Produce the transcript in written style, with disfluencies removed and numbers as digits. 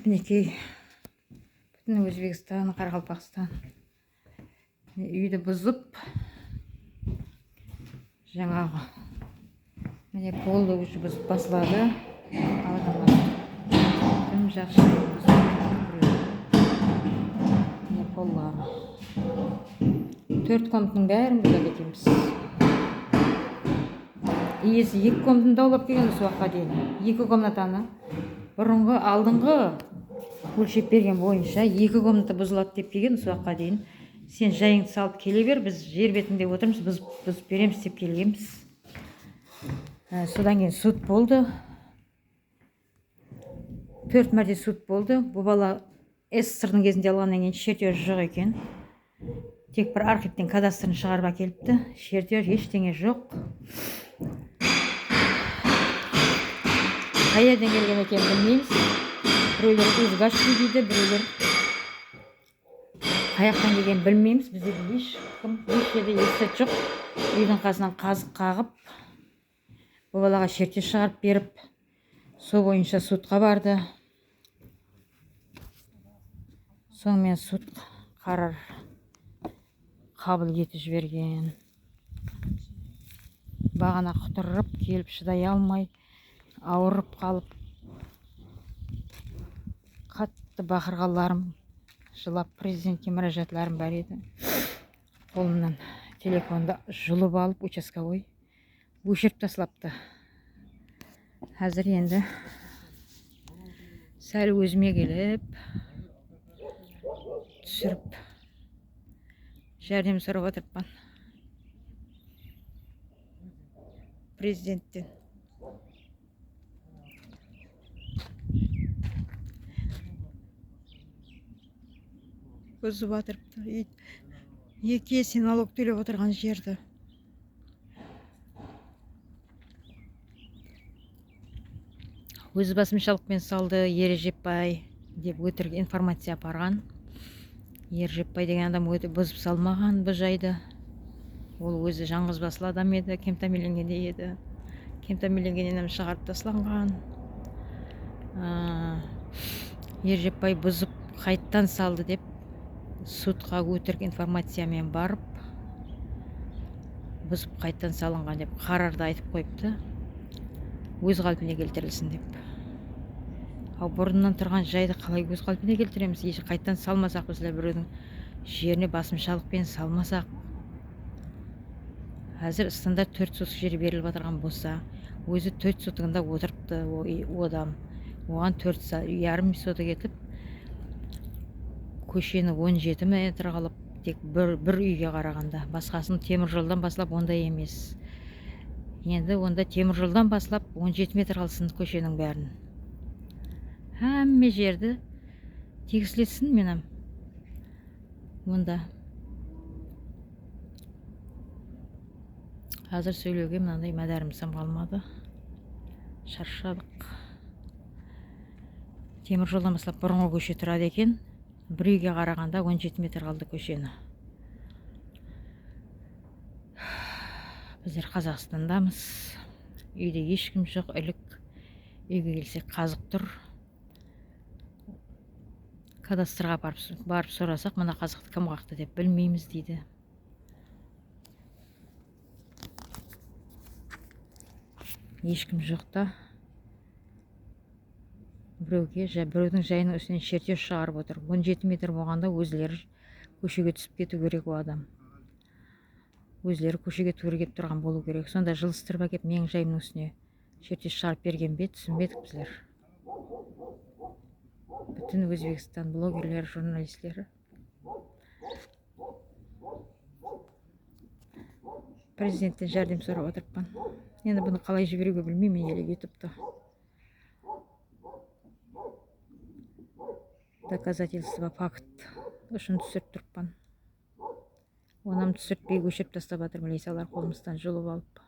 мінекей бүтін Өзбекстан, Қарақалпақстан үйді бұзып, жаңағы міне полды уже бұзып басылады. Тым жақсы міне поллары. 4 комнатның бәрін бұзып кетеміз. Иесі 2 комнатаны даулап келген осы уақытқа дейін. 2 комнатаны бұрынғы алдыңғы өлшеп берген бойынша 2 комната бұзылады деп келген осы уақытқа дейін. Сен жайыңды салып келе бер, біз жер бетінде отырмыз, бұзып береміз деп келгенбіз. Содан кейін суд болды. 4 мәрте суд болды. Бұл бала СССР-ның кезінде алғаннан кейін шертер жоқ екен. Тек бір архивтен кадастрын шығарып әкеліпті. Шертер ештеңе жоқ. Қайерден келген екен білмейміз. Біреулер Узгашки дейді, біреулер қаяқтан келген білмейміз. Бізде ешкім жерде есі жоқ. Үйдің қасынан қазық қағып, бұл балаға шерте шығарып беріп, сол бойынша судқа барды. Сонымен суд қарар қабыл етіп жіберген. Бағана құтырып келіп шыдай алмай, ауырып қалып, қатты бақырғаларым, жылап президентке мұражатларым бар еді. Қолымнан телефонды жұлып алып, участковой өшіріп тастапты. Қазір енді сәл өзіме келіп, түсіріп, жәрдем сұрап отырмын президенттен. Бұзып жатырыпты. 2 есе налог төлеп отырған жерді. Өз басымшылықпен салды, Ережепбай деп өтірік информация апарған. Ережепбай деген адам өте бұзып салмаған бұл жайды. Ол өзі жаңғыз басыл адам еді, кемтамеленген еді. Кемтамеленгеннен шығарып тасталған. Ережепбай бұзып қайттан салды деп судқа өтірік информациямен барып, бұзып қайттан салынған деп қарарды айтып қойыпты. Өз қалпына келтірілсін деп. Ал бұрыннан тұрған жайды қалай өз қалпына келтіреміз? Еш қайттан салмасақ, біздер біреудің жеріне басымшылықпен салмасақ. Қазір стандарт 4 сотық жер беріліп отырған болса, өзі 4 сотығында отырыпты адам. Оған 4,5 сотық етіп, көшені 17 метр қалып, тек бір үйге қарағанда. Басқасын темір жолдан басылап ондай емес. Енді онда темір жолдан басылап 17 метр қалсын көшенің бәрін. Әмме жерді тегіслетсін менім. Онда. Қазір сөйлеуге мынандай мәдәрімсім қалмады. Шаршадық. Темір жолдан басылап бұрынғы көше тұрады екен. Бір үйге қарағанда 17 метр қалды көшені. Біздер Қазақстандамыз. Үйде ешкім жоқ, үлік. Үйге келсек қазық тұр. Кадастрға барып сұрасақ, мына қазықты кім қақты деп білмейміз дейді. Ешкім жоқ та. Біреудің жайының үстінен шертер шығарып отыр. 17 метр болғанда өзлері көшеге түсіп кету керек о адам. Өзлері көшеге тура кеп тұрған болу керек. Сонда жылыстырып әкеп менің жайымның үстіне шертер шығарып берген бе, түсінбедік біздер. Бүтін Өзбекстан блогерлері, журналистлері. Президенттен жәрдем сұрап отырмын. Енді бұны қалай жіберуге білмеймін, еле ютубта. Доказательство факт үшін түсіріп тұрпан. Онам түсіртпей өшіріп тастап жатыр, милициялар қолымыздан жұлып алып.